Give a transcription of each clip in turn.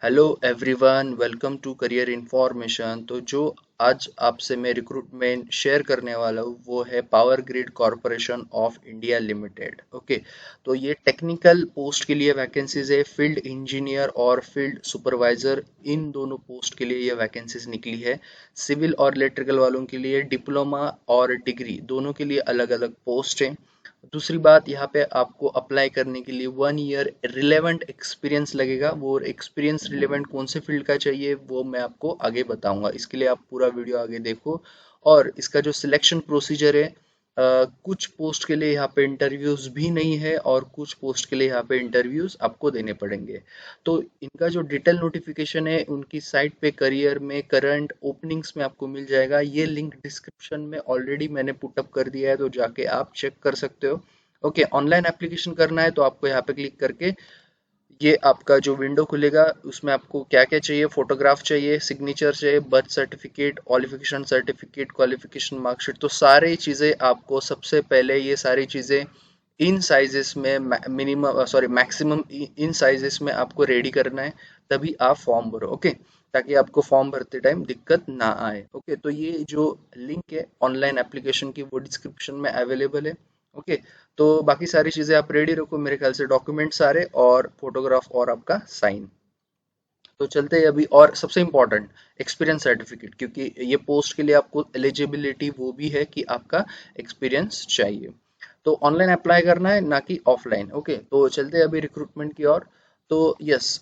Hello everyone, welcome to career information. तो जो आज आपसे मैं रिक्रूटमेंट शेयर करने वाला हूँ वो है power grid corporation of India limited. Okay, तो ये टेक्निकल पोस्ट के लिए वैकेंसीज है। फील्ड इंजीनियर और फील्ड सुपरवाइजर, इन दोनों पोस्ट के लिए ये वैकेंसीज निकली है। सिविल और इलेक्ट्रिकल वालों के लिए डिप्लोमा और डिग्री दोनों के लिए अलग अलग पोस्ट है। दूसरी बात, यहाँ पे आपको अप्लाई करने के लिए 1 ईयर रिलेवेंट एक्सपीरियंस लगेगा। वो एक्सपीरियंस रिलेवेंट कौन से फील्ड का चाहिए वो मैं आपको आगे बताऊंगा। इसके लिए आप पूरा वीडियो आगे देखो। और इसका जो सिलेक्शन प्रोसीजर है, कुछ पोस्ट के लिए यहाँ पे इंटरव्यूज भी नहीं है और कुछ पोस्ट के लिए यहाँ पे इंटरव्यूज आपको देने पड़ेंगे। तो इनका जो डिटेल नोटिफिकेशन है उनकी साइट पे करियर में करंट ओपनिंग्स में आपको मिल जाएगा। ये लिंक डिस्क्रिप्शन में ऑलरेडी मैंने पुटअप कर दिया है, तो जाके आप चेक कर सकते हो। ओके, ऑनलाइन एप्लीकेशन करना है तो आपको यहाँ पे क्लिक करके ये आपका जो विंडो खुलेगा उसमें आपको क्या क्या चाहिए, फोटोग्राफ चाहिए, सिग्नेचर चाहिए, birth certificate, qualification certificate, qualification marksheet. तो सारी चीज़ें आपको सबसे पहले ये सारी चीज़ें इन साइजेस में मिनिमम मैक्सिमम इन साइजेस में आपको रेडी करना है। तभी आप फॉर्म भरो। ओके, ताकि आपको फॉर्म भरते टाइम दिक्कत ना आए। ओके, तो ये जो लिंक है ऑनलाइन एप्लीकेशन की वो डिस्क्रिप्शन में अवेलेबल है। ओके, तो बाकी सारी चीजें आप रेडी रखो, मेरे ख्याल से डॉक्यूमेंट सारे और फोटोग्राफ और आपका साइन। तो चलते हैं अभी। और सबसे इम्पोर्टेंट, एक्सपीरियंस सर्टिफिकेट, क्योंकि ये पोस्ट के लिए आपको एलिजिबिलिटी वो भी है कि आपका एक्सपीरियंस चाहिए। तो ऑनलाइन अप्लाई करना है ना कि ऑफलाइन। ओके, तो चलते हैं अभी रिक्रूटमेंट की ओर। तो यस,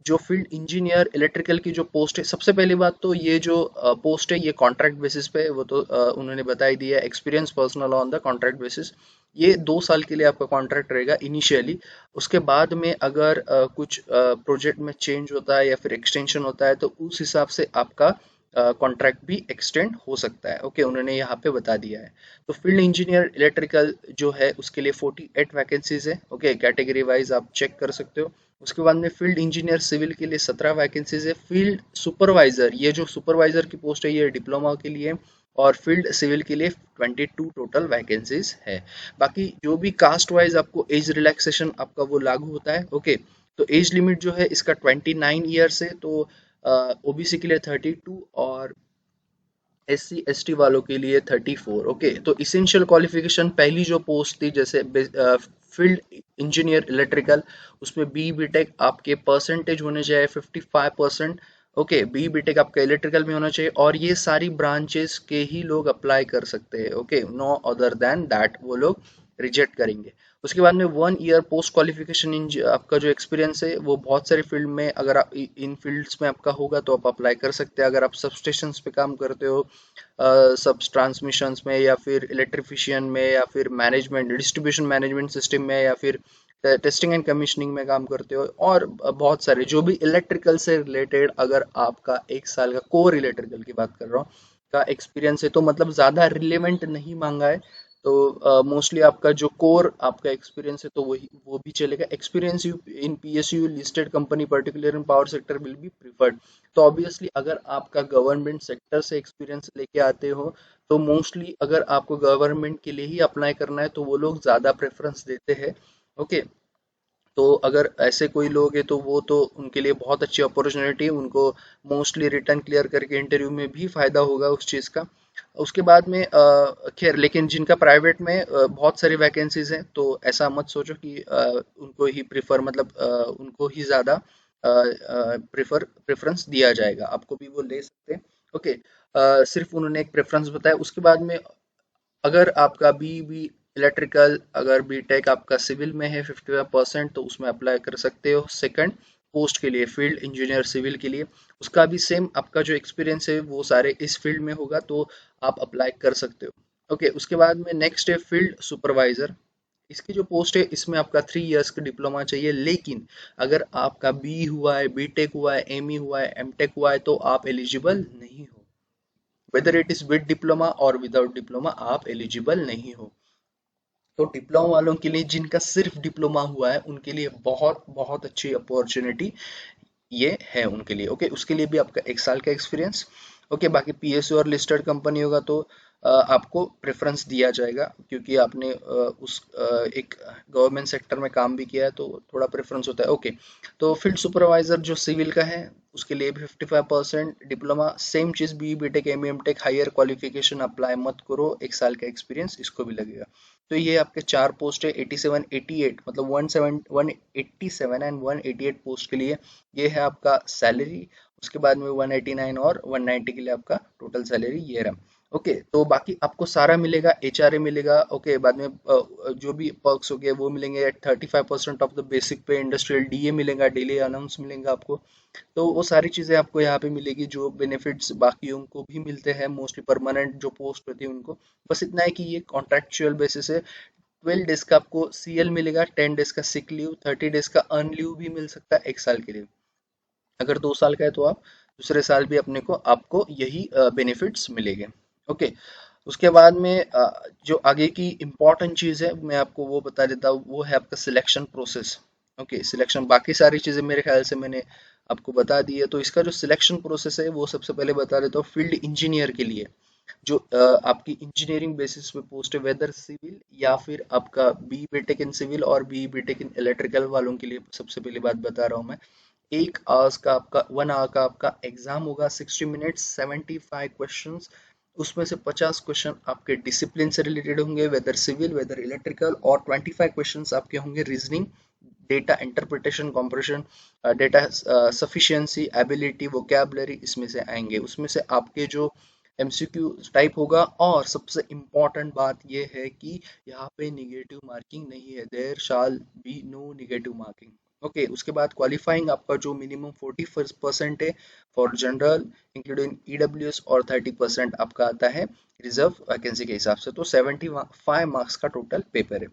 जो फील्ड इंजीनियर इलेक्ट्रिकल की जो पोस्ट है, सबसे पहली बात तो ये जो पोस्ट है ये कॉन्ट्रैक्ट बेसिस पे है। वो तो उन्होंने बता ही दिया, experience personal on the contract basis. ये 2 साल के लिए आपका कॉन्ट्रैक्ट रहेगा इनिशियली। उसके बाद में अगर कुछ प्रोजेक्ट में चेंज होता है या फिर एक्सटेंशन होता है तो उस हिसाब से आपका कॉन्ट्रैक्ट भी एक्सटेंड हो सकता है। ओके, उन्होंने यहाँ पे बता दिया है। तो फील्ड इंजीनियर इलेक्ट्रिकल जो है उसके लिए 48 वैकेंसीज है। ओके, कैटेगरी वाइज आप चेक कर सकते हो। उसके बाद में फील्ड इंजीनियर सिविल के लिए 17 वैकेंसीज है। फील्ड सुपरवाइजर, ये जो सुपरवाइजर की पोस्ट है ये डिप्लोमा के लिए, और फील्ड सिविल के लिए 22 टोटल वैकेंसीज है। बाकी जो भी कास्ट वाइज आपको एज रिलैक्सेशन आपका वो लागू होता है। ओके, तो एज लिमिट जो है इसका 29 ईयर्स है। तो ओबीसी के लिए 32 और SC ST वालों के लिए 34। ओके, तो इसेंशियल क्वालिफिकेशन पहली जो पोस्ट थी जैसे फील्ड इंजीनियर इलेक्ट्रिकल, उसमें बी बीटेक आपके परसेंटेज होने चाहिए 55%। ओके, बी बीटेक आपका इलेक्ट्रिकल में होना चाहिए और ये सारी ब्रांचेस के ही लोग अप्लाई कर सकते हैं। Okay, no other than that वो लोग रिजेक्ट करेंगे। उसके बाद में 1 ईयर पोस्ट क्वालिफिकेशन इन आपका जो एक्सपीरियंस है वो बहुत सारे फील्ड में, अगर आप इन फील्ड्स में आपका होगा तो आप अप्लाई कर सकते हैं। अगर आप सब स्टेशंस पे काम करते हो, सब ट्रांसमिशंस में या फिर इलेक्ट्रिफिशियन में या फिर मैनेजमेंट डिस्ट्रीब्यूशन मैनेजमेंट सिस्टम में या फिर टेस्टिंग एंड कमीशनिंग में काम करते हो, और बहुत सारे जो भी इलेक्ट्रिकल से रिलेटेड, अगर आपका 1 साल का कोर इलेक्ट्रिकल की बात कर रहा हूँ का एक्सपीरियंस है तो मतलब ज़्यादा रिलेवेंट नहीं मांगा है। तो मोस्टली आपका जो कोर आपका एक्सपीरियंस है तो वही वो भी चलेगा। Experience in PSU listed company particular in power sector will be preferred. तो ऑब्वियसली अगर आपका गवर्नमेंट सेक्टर से एक्सपीरियंस लेके आते हो तो मोस्टली अगर आपको गवर्नमेंट के लिए ही अप्लाई करना है तो वो लोग ज़्यादा प्रेफरेंस देते हैं। ओके, तो अगर ऐसे कोई लोग हैं तो वो तो उनके लिए बहुत अच्छी अपॉर्चुनिटी है। उनको मोस्टली रिटर्न क्लियर करके इंटरव्यू में भी फायदा होगा उस चीज़ का। उसके बाद में खैर, लेकिन जिनका प्राइवेट में बहुत सारी वैकेंसीज हैं तो ऐसा मत सोचो कि उनको ही प्रिफर, मतलब उनको ही ज़्यादा प्रेफरेंस दिया जाएगा। आपको भी वो ले सकते हैं। ओके, सिर्फ उन्होंने एक प्रेफरेंस बताया। उसके बाद में अगर आपका बी इलेक्ट्रिकल, अगर बीटेक आपका सिविल में है 55% तो उसमें अप्लाई कर सकते हो सेकंड पोस्ट के लिए, फील्ड इंजीनियर सिविल के लिए। उसका भी सेम आपका जो एक्सपीरियंस है वो सारे इस फील्ड में होगा तो आप अप्लाई कर सकते हो। ओके, उसके बाद में नेक्स्ट है फील्ड सुपरवाइजर। इसकी जो पोस्ट है इसमें आपका 3 इयर्स का डिप्लोमा चाहिए, लेकिन अगर आपका बी हुआ है, बीटेक हुआ है, एमई हुआ है, एमटेक हुआ है तो आप एलिजिबल नहीं हो। Whether it is with diploma और विदाउट डिप्लोमा आप एलिजिबल नहीं हो। तो डिप्लोमा वालों के लिए, जिनका सिर्फ डिप्लोमा हुआ है उनके लिए बहुत बहुत अच्छी अपॉर्चुनिटी ये है उनके लिए। ओके, उसके लिए भी आपका 1 साल का एक्सपीरियंस। ओके, बाकी PSU और लिस्टेड कंपनी होगा तो आपको प्रेफरेंस दिया जाएगा, क्योंकि आपने एक गवर्नमेंट सेक्टर में काम भी किया है तो थोड़ा प्रेफरेंस होता है। ओके, तो फील्ड सुपरवाइजर जो सिविल का है उसके लिए भी 55%, डिप्लोमा सेम चीज, B BTech M MTech, higher qualification apply मत करो, 1 साल का एक्सपीरियंस इसको भी लगेगा। तो ये आपके 4 पोस्ट है, 87 88, मतलब 187 एंड 188 पोस्ट के लिए ये है आपका सैलरी। उसके बाद में 189 और 190 के लिए आपका टोटल सैलरी ये रहा। ओके, तो बाकी आपको सारा मिलेगा, एचआरए मिलेगा। ओके, बाद में जो भी पर्क्स हो गए वो मिलेंगे एट 35% ऑफ द बेसिक पे, इंडस्ट्रियल डीए मिलेगा, डेली अलाउंस मिलेगा आपको। तो वो सारी चीजें आपको यहाँ पे मिलेगी, जो बेनिफिट्स बाकियों को भी मिलते हैं, मोस्टली परमानेंट जो पोस्ट होती है उनको। बस इतना है कि ये कॉन्ट्रेक्चुअल बेसिस है। 12 डेज का आपको सीएल मिलेगा, 10 डेज का सिक लीव, 30 डेज का अर्न लीव भी मिल सकता है 1 साल के लिए। अगर 2 साल का है तो आप दूसरे साल भी अपने को आपको यही बेनिफिट्स मिलेंगे। ओके, उसके बाद में जो आगे की इम्पोर्टेंट चीज़ है मैं आपको वो बता देता हूँ, वो है आपका सिलेक्शन प्रोसेस। ओके, सिलेक्शन, बाकी सारी चीज़ें मेरे ख्याल से मैंने आपको बता दी है। तो इसका जो सिलेक्शन प्रोसेस है वो सबसे पहले बता देता हूँ। फील्ड इंजीनियर के लिए जो आपकी इंजीनियरिंग बेसिस पे पोस्ट है, वेदर सिविल या फिर आपका बी बीटेक इन सिविल और बी बीटेक इन इलेक्ट्रिकल वालों के लिए सबसे पहली बात बता रहा हूँ मैं। 1 आवर्स का आपका 1 आवर का आपका एग्जाम होगा, 60 मिनट्स, 75 क्वेश्चंस। उसमें से 50 क्वेश्चन आपके डिसिप्लिन से रिलेटेड होंगे, वेदर सिविल वेदर इलेक्ट्रिकल, और 25 क्वेश्चंस आपके होंगे reasoning, data interpretation, compression, data sufficiency, ability, vocabulary, इसमें से आएंगे। उसमें से आपके जो एमसीक्यू टाइप होगा। और सबसे इम्पॉर्टेंट बात यह है कि यहाँ पे निगेटिव मार्किंग नहीं है, there shall be no negative marking. Okay, उसके बाद क्वालिफाइंग आपका जो मिनिमम 40% है फॉर जनरल इंक्लूडिंग ईडब्ल्यूएस, और 30% आपका आता है रिजर्व वैकेंसी के हिसाब से। तो 75 मार्क्स का टोटल पेपर है।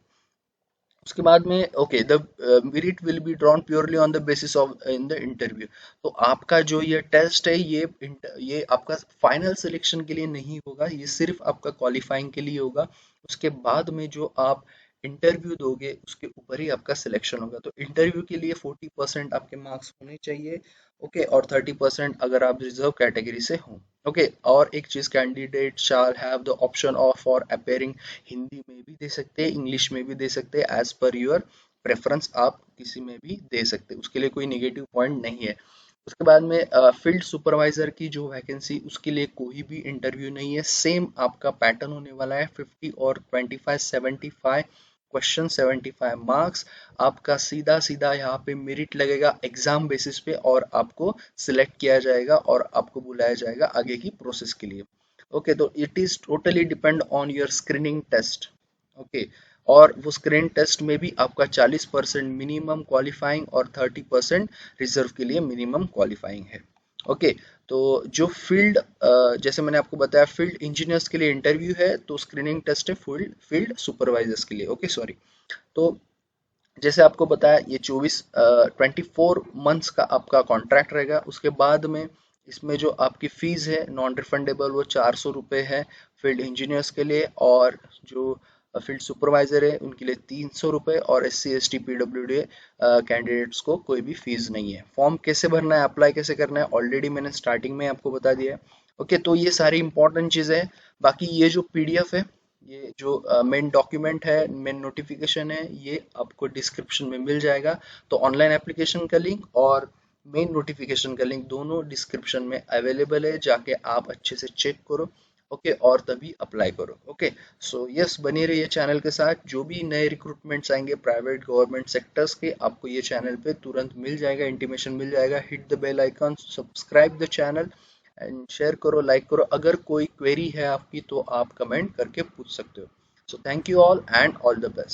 उसके बाद में okay, the merit will be drawn purely on the basis of in the interview. तो आपका जो ये टेस्ट है ये आपका फाइनल सिलेक्शन के लिए नहीं होगा, ये सिर्फ आपका क्वालिफाइंग के लिए होगा। उसके बाद में जो आप इंटरव्यू दोगे उसके ऊपर ही आपका सिलेक्शन होगा। तो इंटरव्यू के लिए 40% आपके मार्क्स होने चाहिए। ओके, और 30% अगर आप रिजर्व कैटेगरी से हो। ओके, और एक चीज, candidate shall have the option of for appearing, Hindi में भी दे सकते हैं, इंग्लिश में भी दे सकते हैं, एज पर योर प्रेफरेंस आप किसी में भी दे सकते हैं, उसके लिए कोई नेगेटिव पॉइंट नहीं है। उसके बाद में फील्ड सुपरवाइजर की जो वैकेंसी, उसके लिए कोई भी इंटरव्यू नहीं है, सेम आपका पैटर्न होने वाला है, 50 और 25, 75 क्वेश्चन, 75 मार्क्स। आपका सीधा सीधा यहाँ पे मेरिट लगेगा एग्जाम बेसिस पे, और आपको सिलेक्ट किया जाएगा और आपको बुलाया जाएगा आगे की प्रोसेस के लिए। ओके, तो it is totally depend on your screening test. Okay, और वो स्क्रीन टेस्ट में भी आपका 40% मिनिमम क्वालिफाइंग और 30% रिजर्व के लिए मिनिमम क्वालिफाइंग है। ओके, तो जो फील्ड, जैसे मैंने आपको बताया, फील्ड इंजीनियर्स के लिए इंटरव्यू है, तो स्क्रीनिंग टेस्ट है फील्ड फील्ड सुपरवाइजर्स के लिए। Okay, sorry. तो जैसे आपको बताया, ये 24 मंथ्स का आपका कॉन्ट्रैक्ट रहेगा। उसके बाद में इसमें जो आपकी फीस है नॉन रिफंडेबल, वो 400 रुपये है फील्ड इंजीनियर्स के लिए, और जो फील्ड सुपरवाइजर है उनके लिए 300 रुपये, और SC ST PWD कैंडिडेट्स को कोई भी फीस नहीं है। फॉर्म कैसे भरना है, अप्लाई कैसे करना है, ऑलरेडी मैंने स्टार्टिंग में आपको बता दिया है। ओके, तो ये सारी इंपॉर्टेंट चीज़ें हैं। बाकी ये जो PDF है, ये जो मेन डॉक्यूमेंट है, मेन नोटिफिकेशन है, ये आपको डिस्क्रिप्शन में मिल जाएगा। तो ऑनलाइन एप्लीकेशन का लिंक और मेन नोटिफिकेशन का लिंक दोनों डिस्क्रिप्शन में अवेलेबल है, जाके आप अच्छे से चेक करो। ओके, और तभी अप्लाई करो। ओके, सो यस, बने रहिए चैनल के साथ। जो भी नए रिक्रूटमेंट्स आएंगे प्राइवेट गवर्नमेंट सेक्टर्स के, आपको ये चैनल पे तुरंत मिल जाएगा, इंटीमेशन मिल जाएगा। Hit the bell icon, subscribe the channel and share करो, लाइक करो। अगर कोई क्वेरी है आपकी तो आप कमेंट करके पूछ सकते हो। So thank you all and all the best.